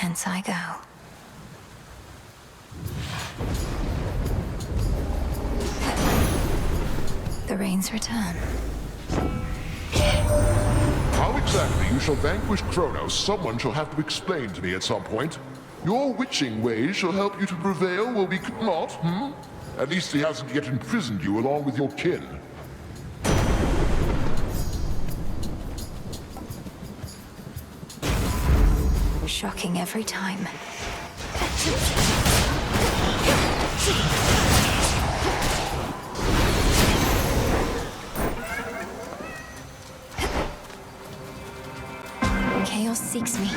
Hence I go. The rains return. How exactly you shall vanquish Kronos, someone shall have to explain to me at some point. Your witching ways shall help you to prevail where we could not, At least he hasn't yet imprisoned you along with your kin. Shocking every time. Chaos seeks me.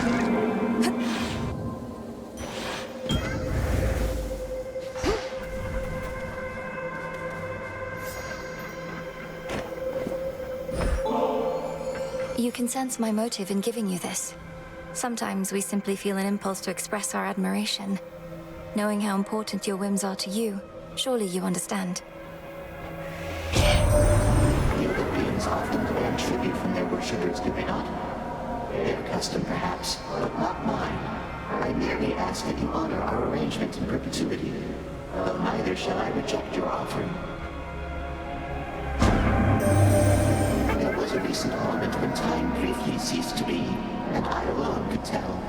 You can sense my motive in giving you this. Sometimes we simply feel an impulse to express our admiration. Knowing how important your whims are to you, surely you understand. Human beings often demand tribute from their worshippers, do they not? Their custom, perhaps, but not mine. I merely ask that you honor our arrangement in perpetuity, though neither shall I reject your offering. There was a recent moment when time briefly ceased to be, and I alone could tell.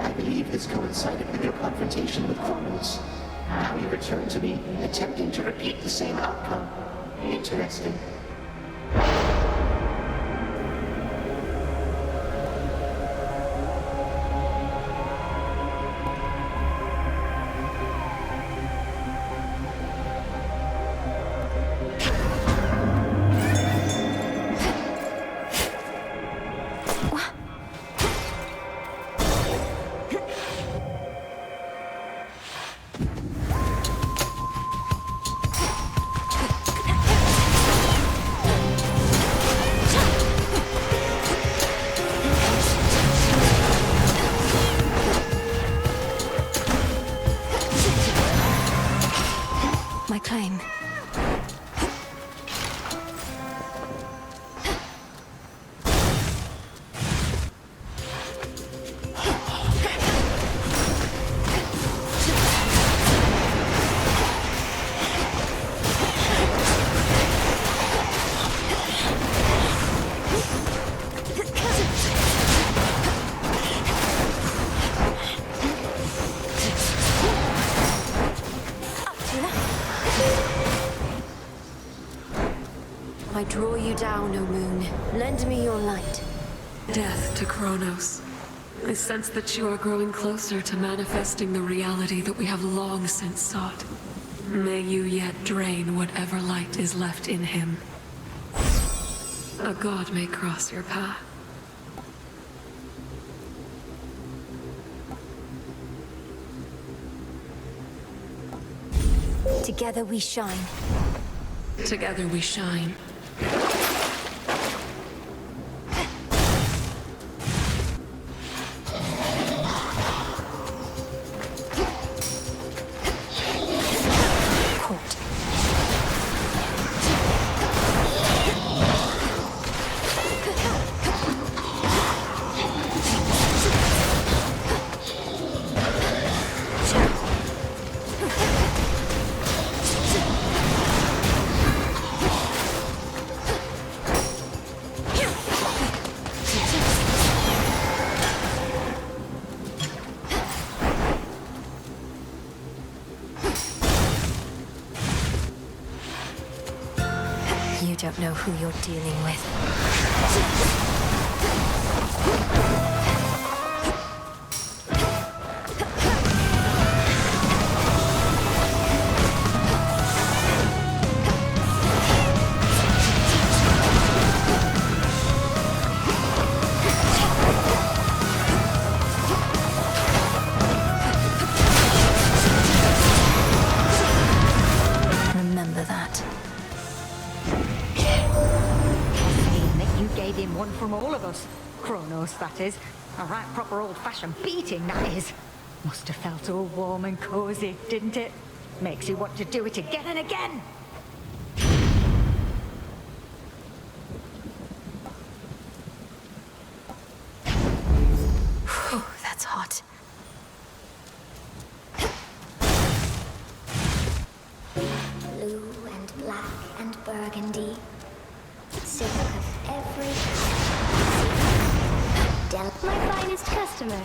I believe this coincided with your confrontation with Kronos. Now you return to me, attempting to repeat the same outcome. Interesting. My claim. I draw you down, O moon. Lend me your light. Death to Kronos. I sense that you are growing closer to manifesting the reality that we have long since sought. May you yet drain whatever light is left in him. A god may cross your path. Together we shine. Together we shine. You don't know who you're dealing with. Remember that. Gave him one from all of us. Kronos, that is. A right proper old-fashioned beating, that is. Must have felt all warm and cozy, didn't it? Makes you want to do it again and again. Whew, that's hot. burgundy. Silk of every my finest customer.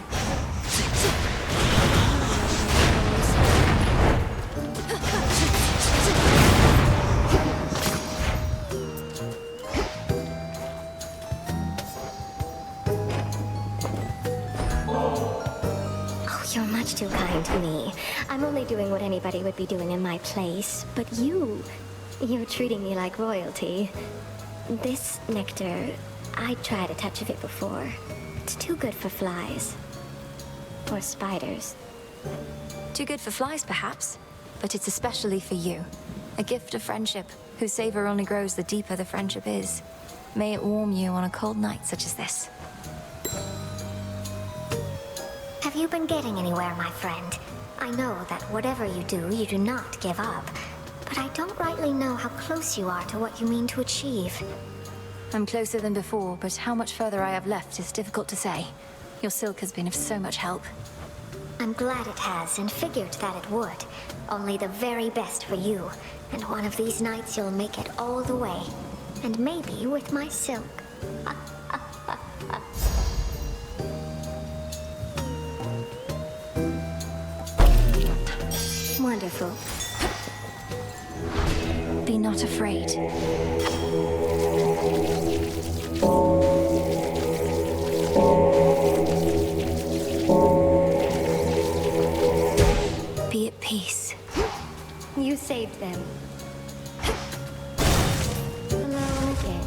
You're much too kind to me. I'm only doing what anybody would be doing in my place. But you're treating me like royalty. This nectar, I tried a touch of it before. It's too good for flies. Or spiders. Too good for flies, perhaps, but it's especially for you. A gift of friendship, whose savor only grows the deeper the friendship is. May it warm you on a cold night such as this. Have you been getting anywhere, my friend? I know that whatever you do not give up. But I don't rightly know how close you are to what you mean to achieve. I'm closer than before, but how much further I have left is difficult to say. Your silk has been of so much help. I'm glad it has, and figured that it would. Only the very best for you. And one of these nights you'll make it all the way. And maybe with my silk. Wonderful. Be not afraid. Be at peace. You saved them. Hello again.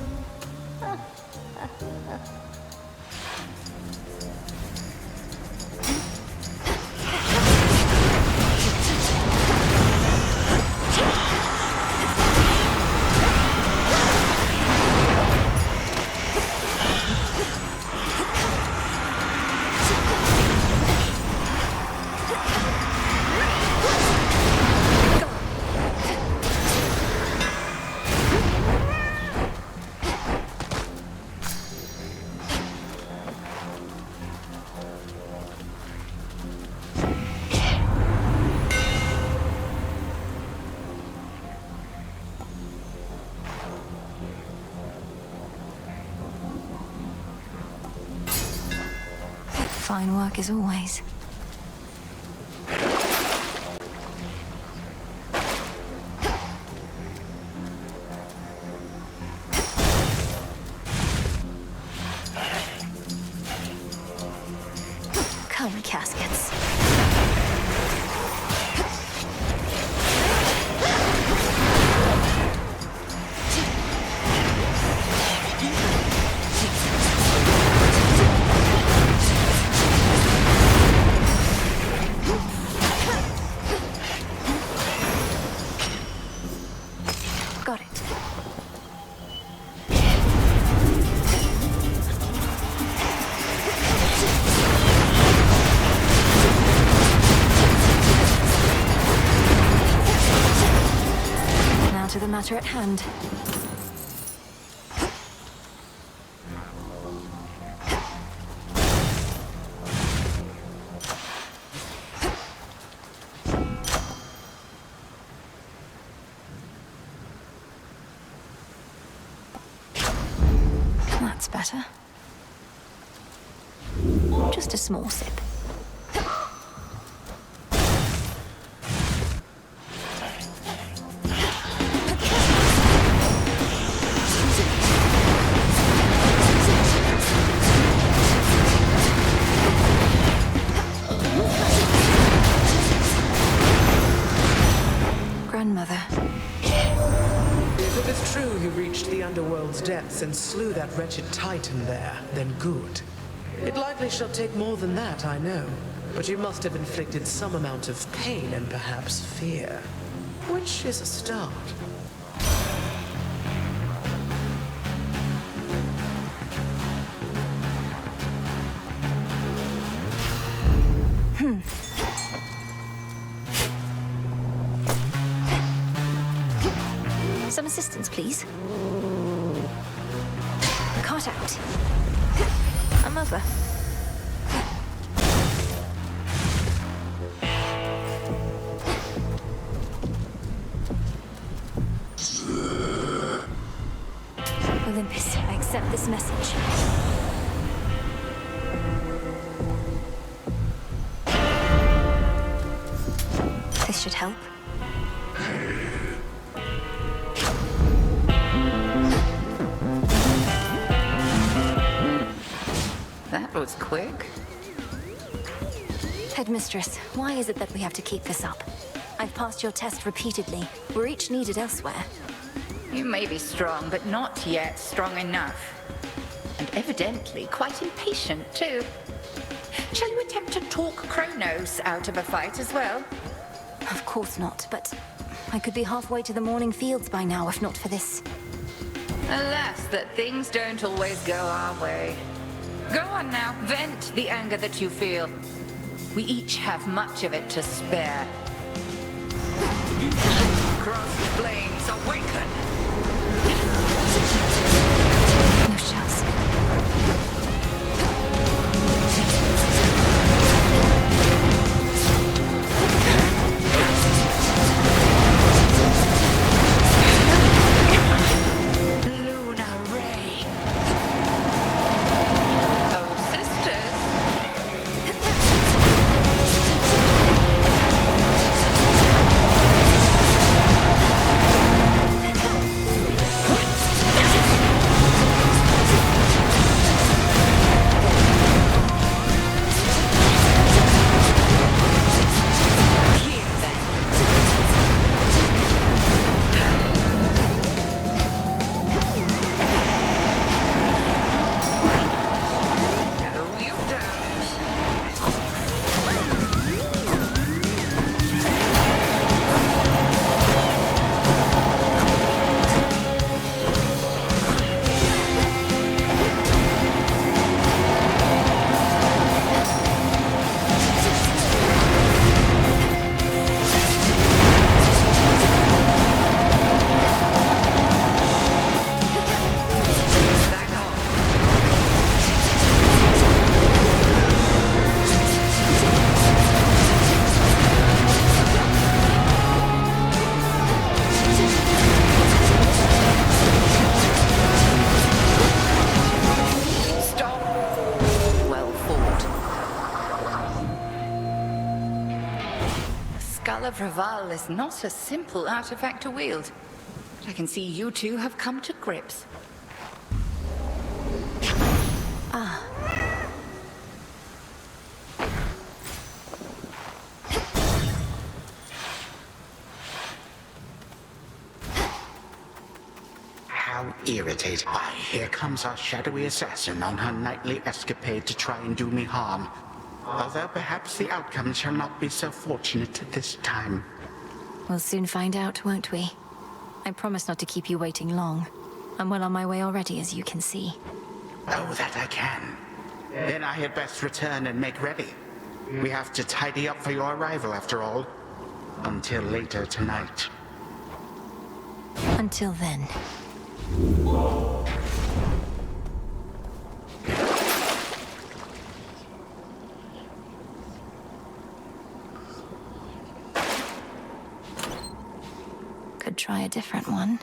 Fine work as always. Come, caskets. Got it. Now to the matter at hand. That's better. Just a small sip. Grandmother. If it is true you reached the Underworld's depths and slew that wretched Titan there, then good. It likely shall take more than that, I know. But you must have inflicted some amount of pain and perhaps fear. Which is a start. Some assistance, please. Cart out. I'm over. help? That was quick. Headmistress, why is it that we have to keep this up? I've passed your test repeatedly. We're each needed elsewhere. You may be strong, but not yet strong enough. And evidently quite impatient, too. Shall you attempt to talk Kronos out of a fight as well? Of course not, but I could be halfway to the morning fields by now if not for this. Alas, that things don't always go our way. Go on now, vent the anger that you feel. We each have much of it to spare. Cross flames awaken! No shells. Of Revaal is not a simple artifact to wield. But I can see you two have come to grips. Ah. How irritating. Why, here comes our shadowy assassin on her nightly escapade to try and do me harm. Although perhaps the outcome shall not be so fortunate this time. We'll soon find out, won't we? I promise not to keep you waiting long. I'm well on my way already, as you can see. Oh, that I can. Then I had best return and make ready. We have to tidy up for your arrival, after all. Until later tonight. Until then. Could try a different one.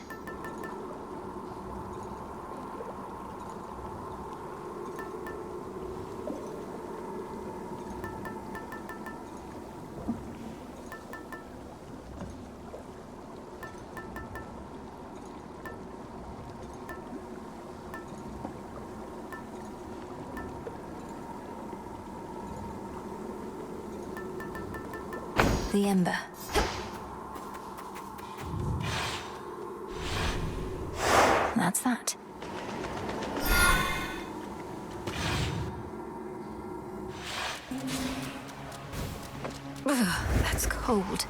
The ember. That's that. Ugh, that's cold.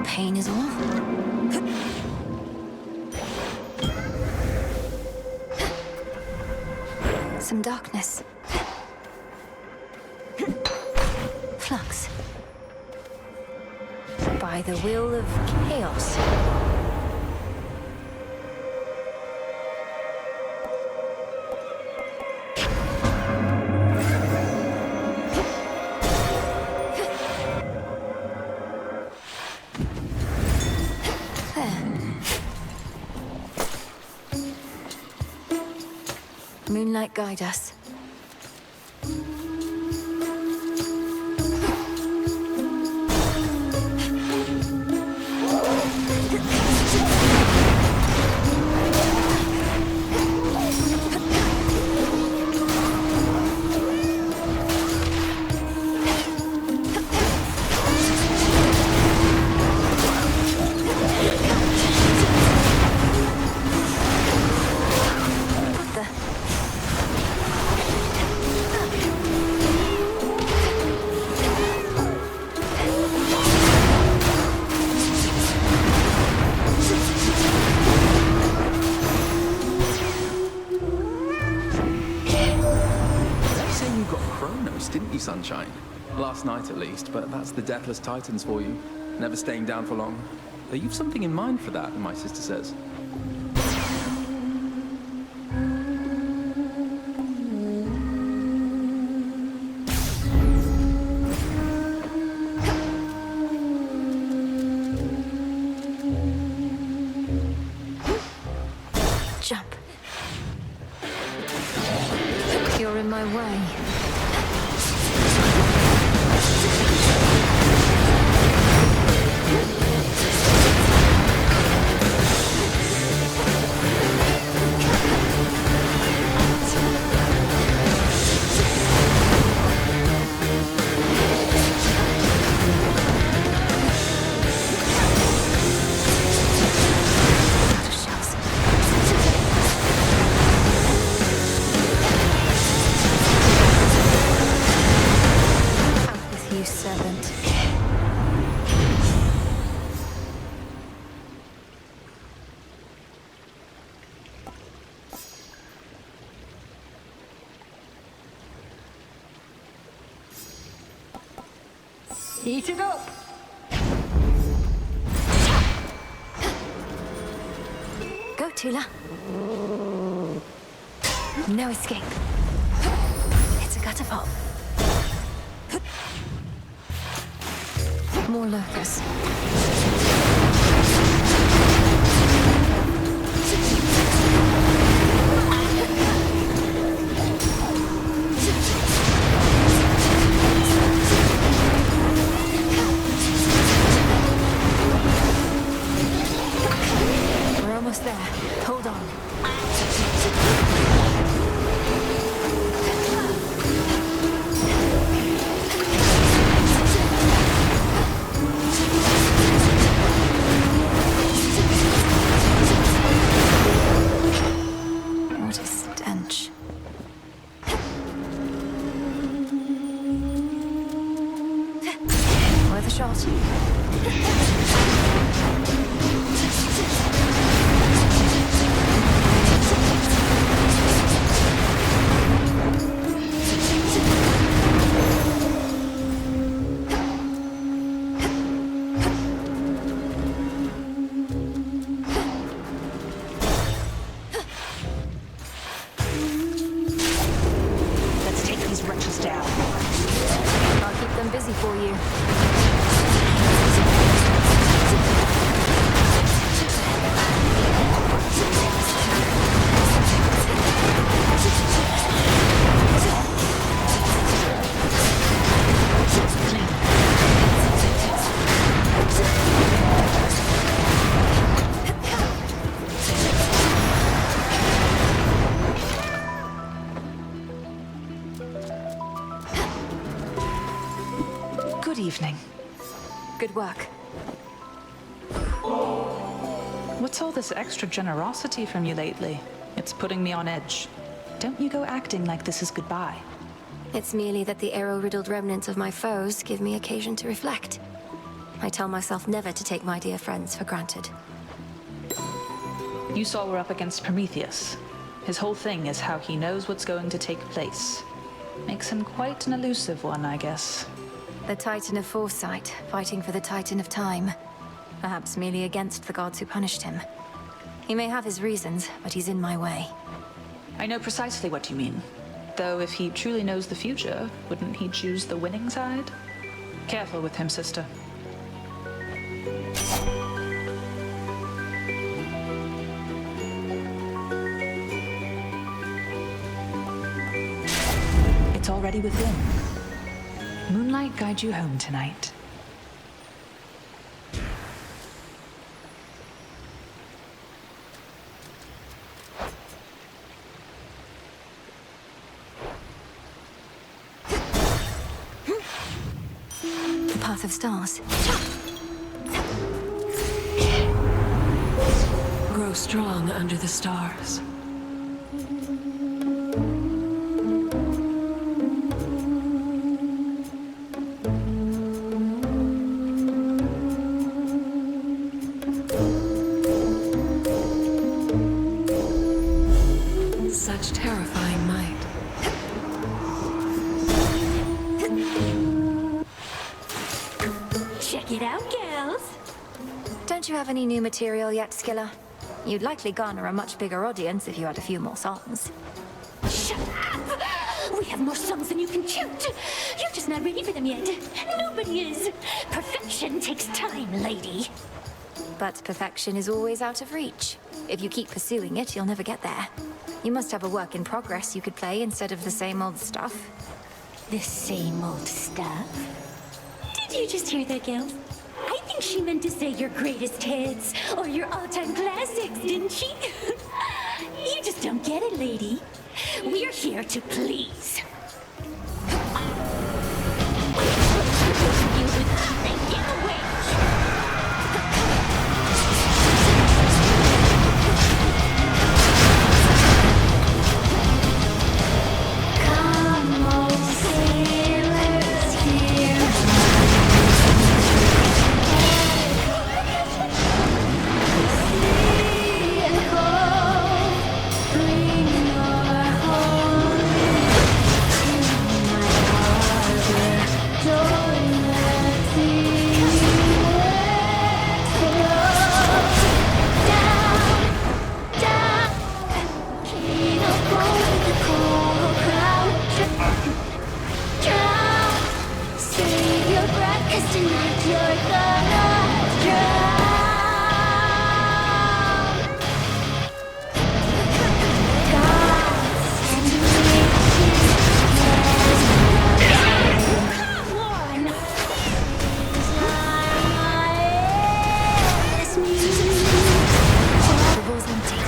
Pain is all. Some darkness. Flux. By the will of chaos. light guide us. Sunshine. Last night at least, but that's the Deathless Titans for you. Never staying down for long. You've something in mind for that, my sister says. Jump. You're in my way. Eat it up! Go, Tula. No escape. It's a catapult. More lurkers. We're almost there. Hold on. What a stench. Worth a shot. Let's take these wretches down. I'll keep them busy for you. Good evening. Good work. What's all this extra generosity from you lately? It's putting me on edge. Don't you go acting like this is goodbye. It's merely that the arrow-riddled remnants of my foes give me occasion to reflect. I tell myself never to take my dear friends for granted. You saw we're up against Prometheus. His whole thing is how he knows what's going to take place. Makes him quite an elusive one, I guess. The Titan of Foresight, fighting for the Titan of Time. Perhaps merely against the gods who punished him. He may have his reasons, but he's in my way. I know precisely what you mean. Though if he truly knows the future, wouldn't he choose the winning side? Careful with him, sister. already within. Moonlight guide you home tonight. The path of stars. Grow strong under the stars. Such terrifying might. Check it out, girls. Don't you have any new material yet, Skiller? You'd likely garner a much bigger audience if you had a few more songs. Shut up! We have more songs than you can count. You're just not ready for them yet. Nobody is. Perfection takes time, lady. But perfection is always out of reach. If you keep pursuing it, you'll never get there. You must have a work in progress you could play instead of the same old stuff. The same old stuff? Did you just hear that, girls? I think she meant to say your greatest hits or your all-time classics, didn't she? You just don't get it, lady. We're here to please. Get away! Come on, sailors, here. Tonight you're gonna drown. Come on. The ball's empty.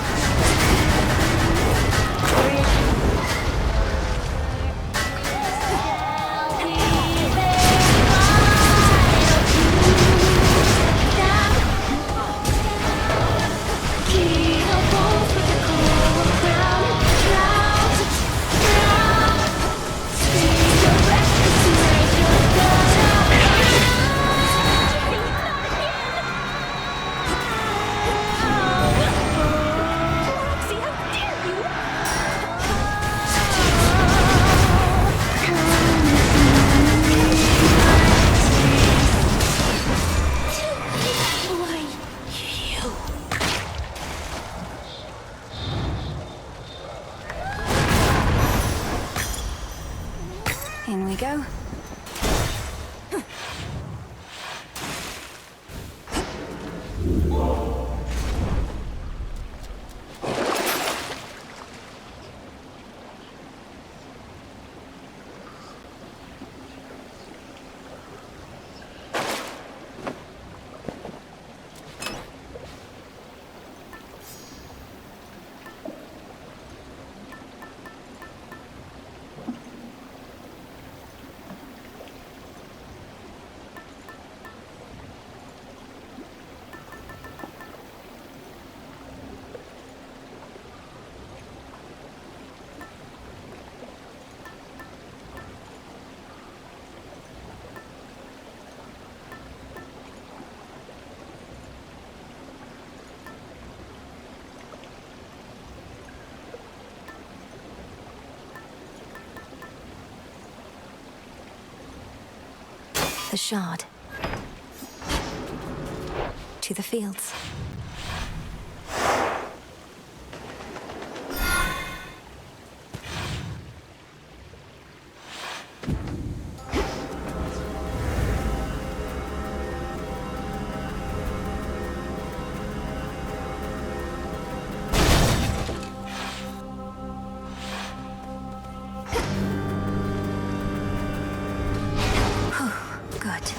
In we go. The shard. To the fields. that.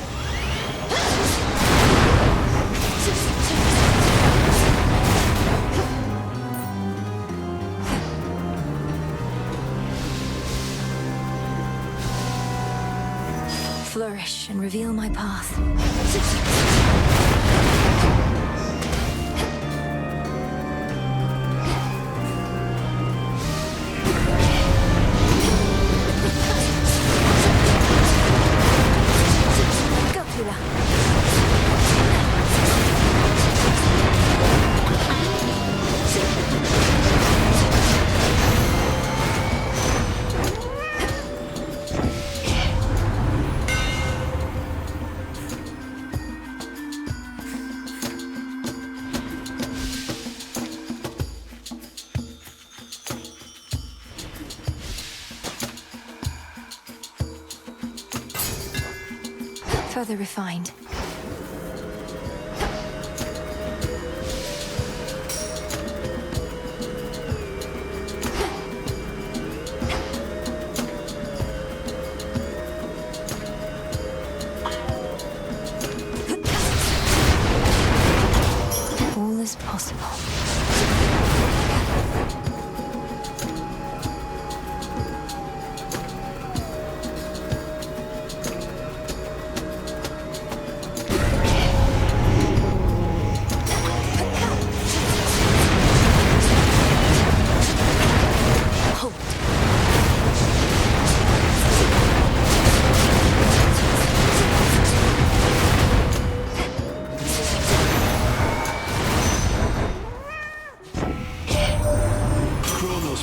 Flourish and reveal my path. Further refined. All is possible.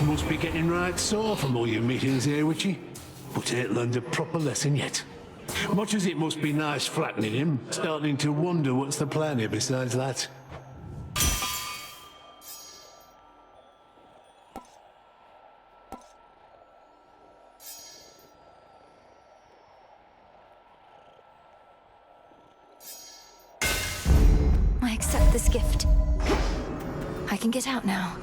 Must be getting right sore from all your meetings here, Witchy. But ain't learned a proper lesson yet. Much as it must be nice flattening him, starting to wonder what's the plan here besides that. I accept this gift. I can get out now.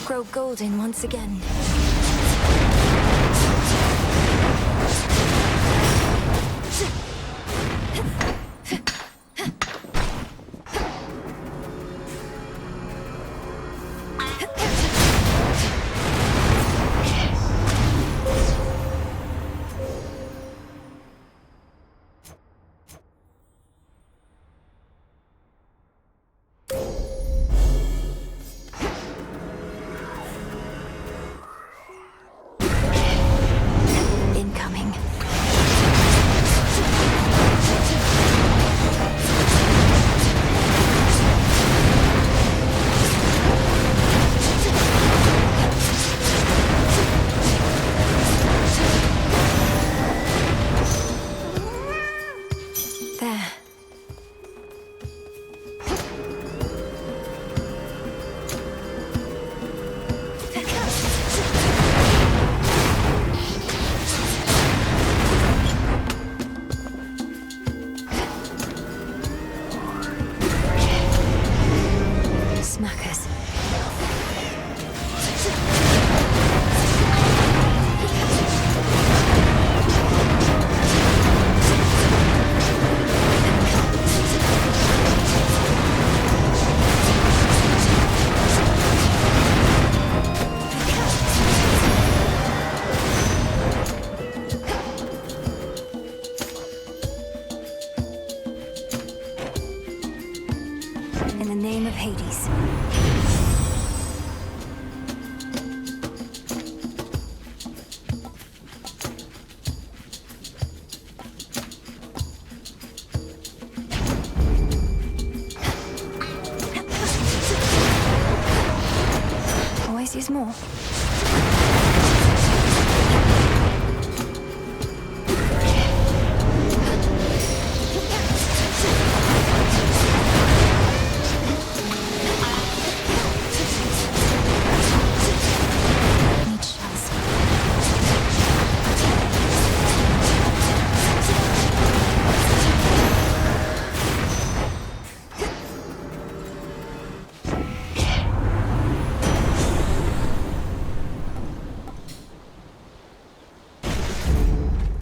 Grow golden once again. Hades. Always use more.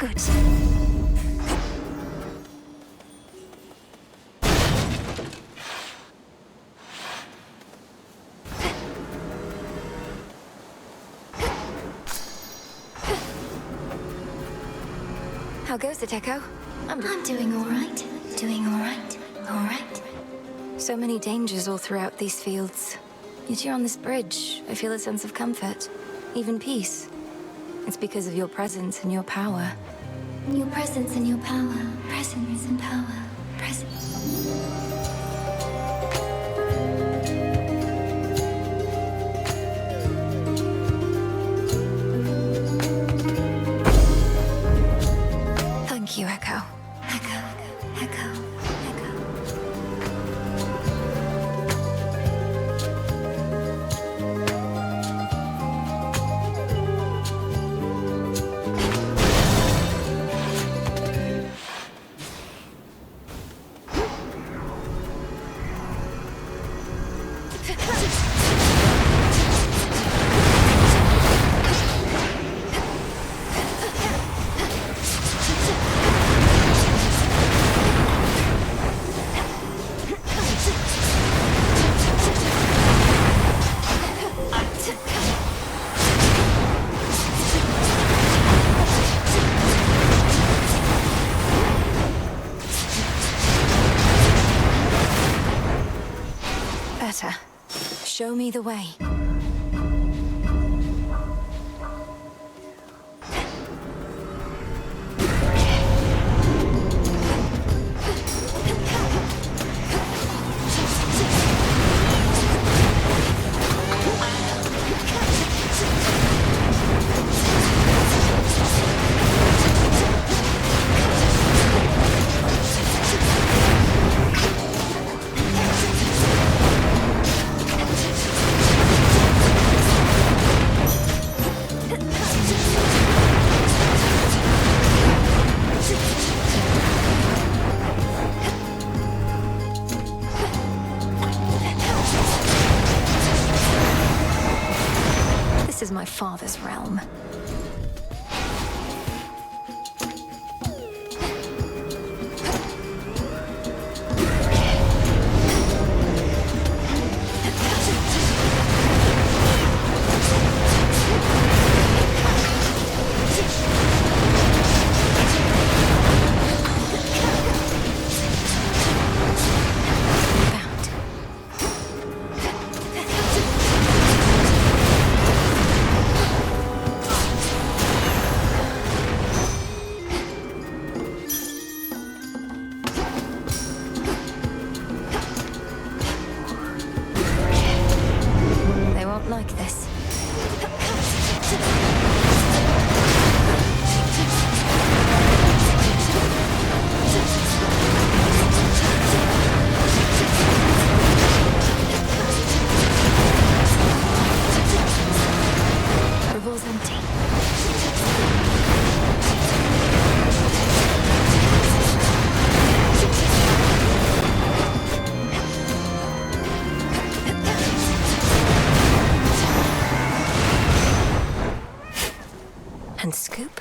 Good. How goes it, Echo? I'm doing all right. Doing all right. All right. So many dangers all throughout these fields. Yet here on this bridge, I feel a sense of comfort, even peace. It's because of your presence and your power. Your presence and your power. Presence and power. Presence. Thank you, Echo. Echo. Echo. Echo. Better. Show me the way. This is my father's realm. They won't like this. Revaal's empty. And scoop.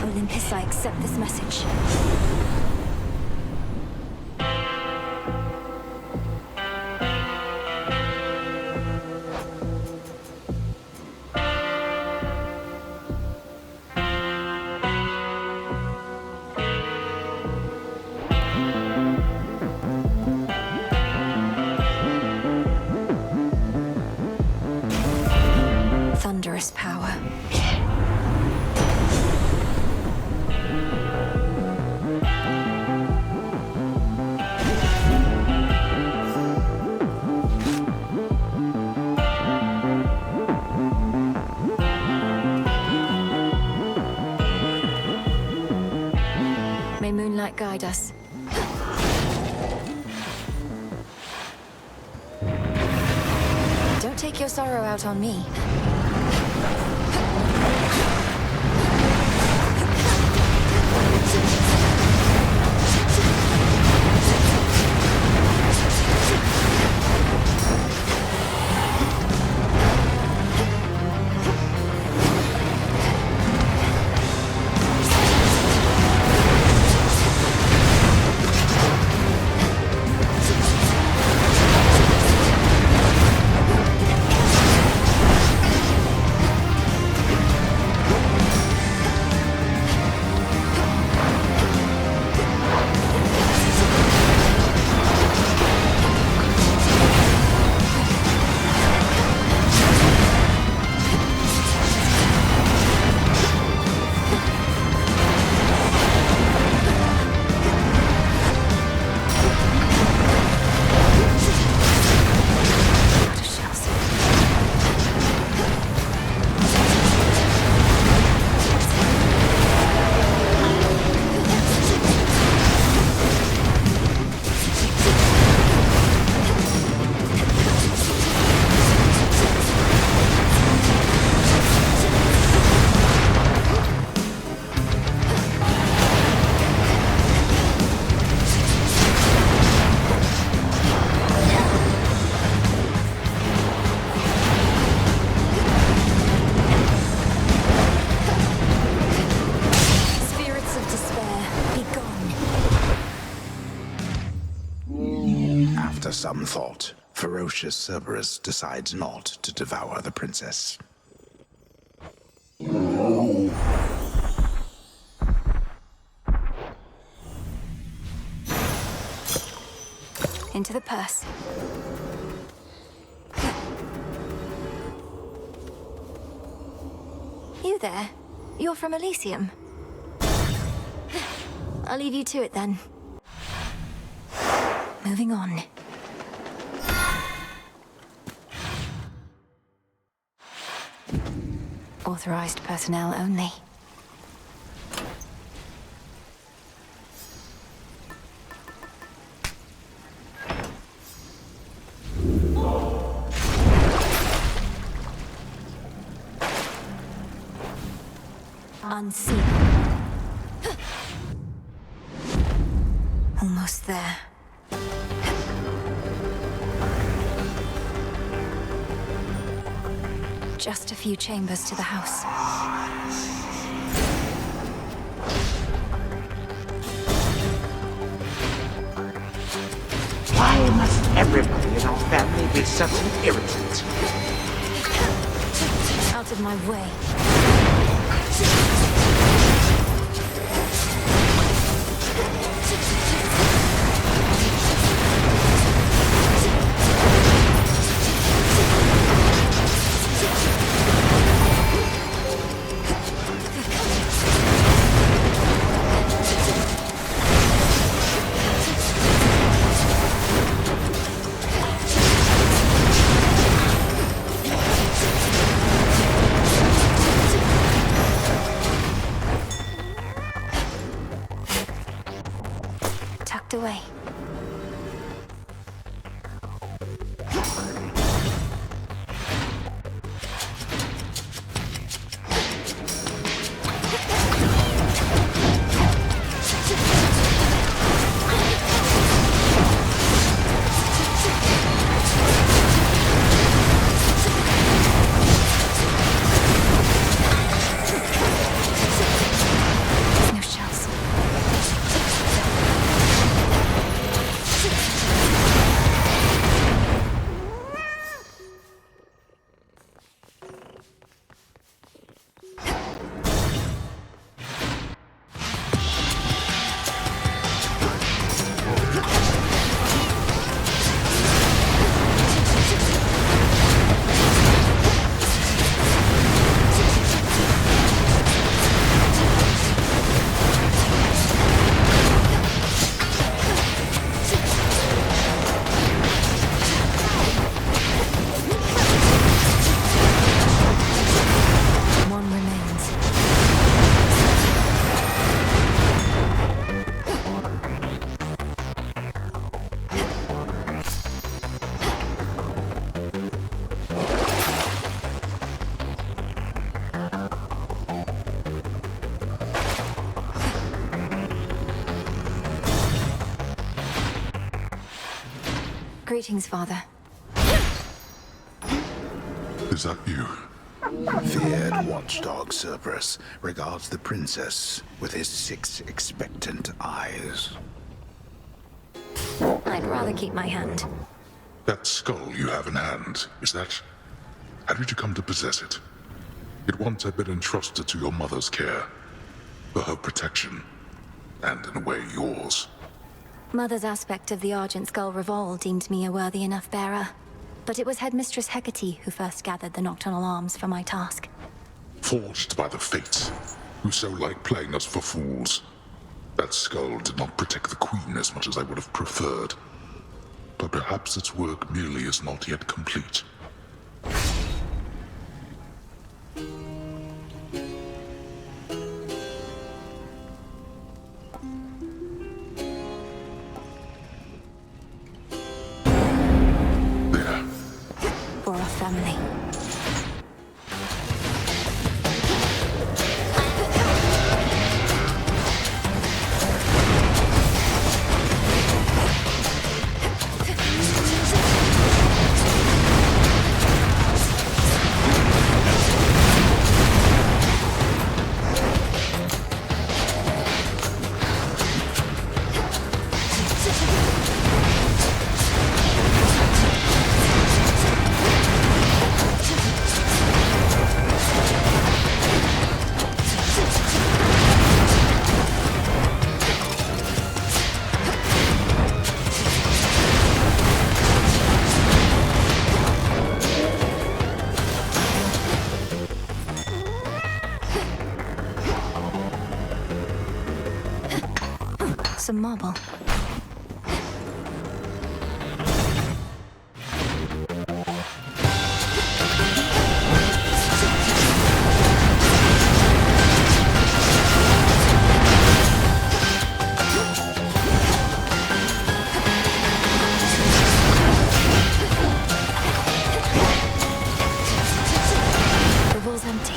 Olympus, I accept this message. moonlight guide us. Don't take your sorrow out on me. Some thought, ferocious Cerberus decides not to devour the princess. Into the purse. You there? You're from Elysium. I'll leave you to it then. Moving on. Authorized personnel only. Unseen. Almost there. Just a few chambers to the house. Why must everybody in our family be such an irritant? Out of my way. Away. No shells. Greetings, Father. Is that you? Feared watchdog Cerberus regards the princess with his 6 expectant eyes. I'd rather keep my hand. That skull you have in hand, is that... How did you come to possess it? It once had been entrusted to your mother's care, for her protection, and in a way yours. Mother's aspect of the Argent Skull Revaal deemed me a worthy enough bearer. But it was Headmistress Hecate who first gathered the nocturnal arms for my task. Forged by the Fates, who so like playing us for fools. That skull did not protect the Queen as much as I would have preferred. But perhaps its work merely is not yet complete. For our family. Some marble. The wall's empty.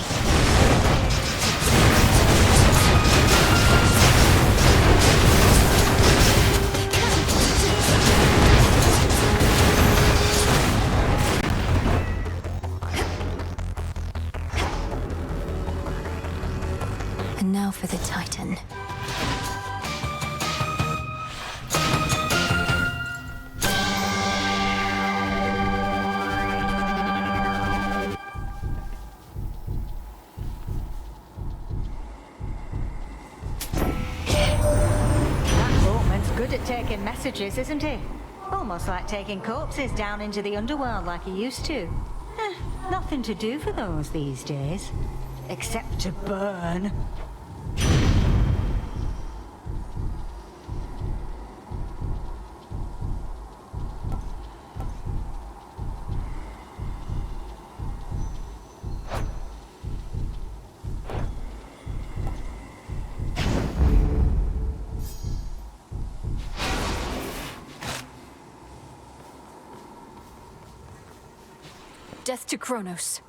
And now for the Titan. That boatman's good at taking messages, isn't he? Almost like taking corpses down into the underworld like he used to. Nothing to do for those these days. Except to burn. Death to Kronos.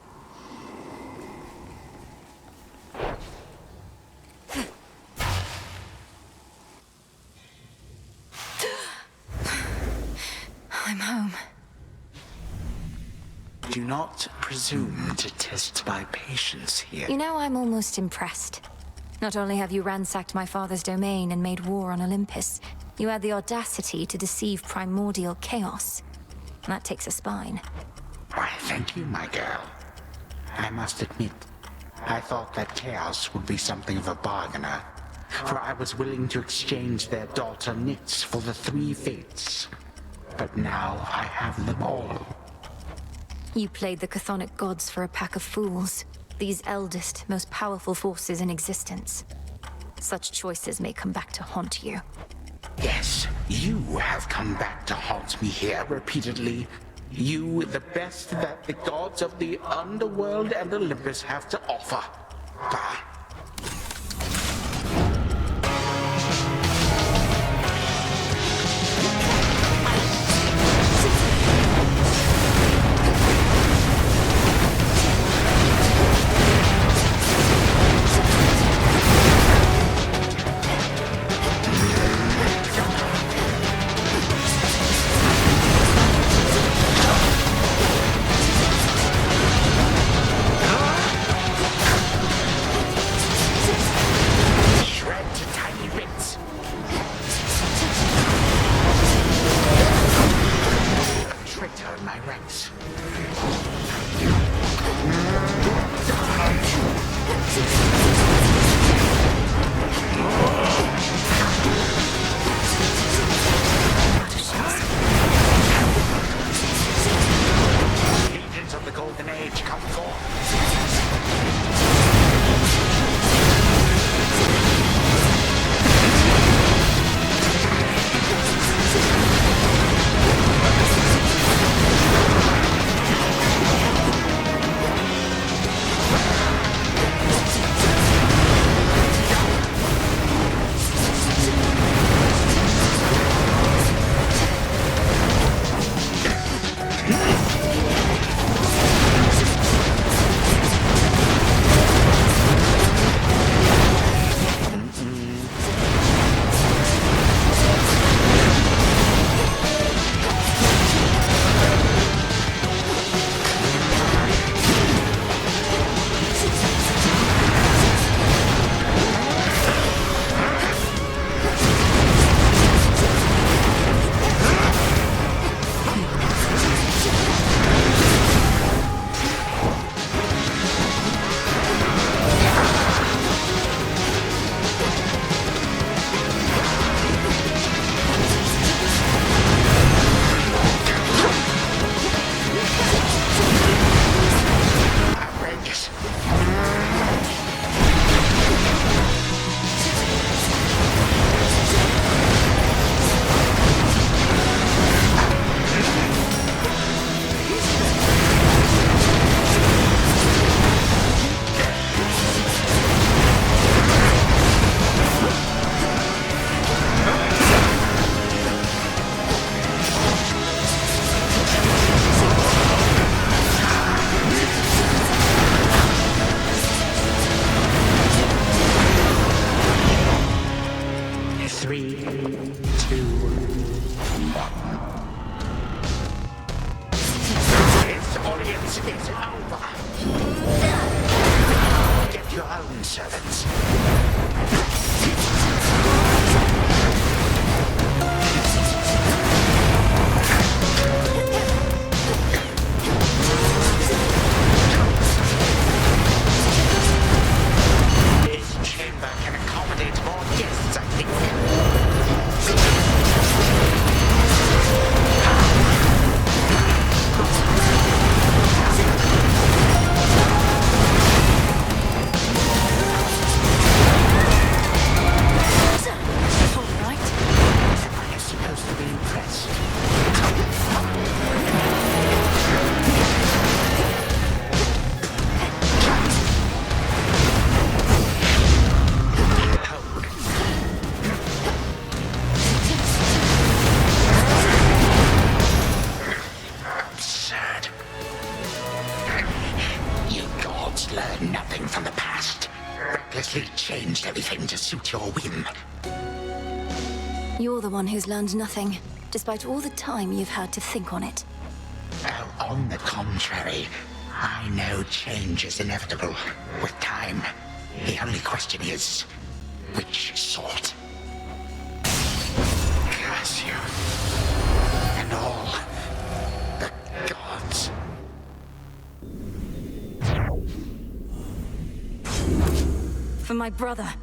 I'm home. Do not presume to test my patience here. You know, I'm almost impressed. Not only have you ransacked my father's domain and made war on Olympus, you had the audacity to deceive primordial chaos. That takes a spine. Why, thank you, my girl. I must admit, I thought that chaos would be something of a bargainer, for I was willing to exchange their daughter Nyx for the 3 fates. But now I have them all. You played the chthonic gods for a pack of fools. These eldest, most powerful forces in existence. Such choices may come back to haunt you. Yes, you have come back to haunt me here repeatedly. You, the best that the gods of the Underworld and Olympus have to offer. Bah. 2, 1. This audience is over. Get your own servants. This chamber can accommodate more guests, I think. Learn nothing from the past. Recklessly changed everything to suit your whim. You're the one who's learned nothing, despite all the time you've had to think on it. Oh, on the contrary, I know change is inevitable with time. The only question is, which sort? Curse you. And all the gods. For my brother.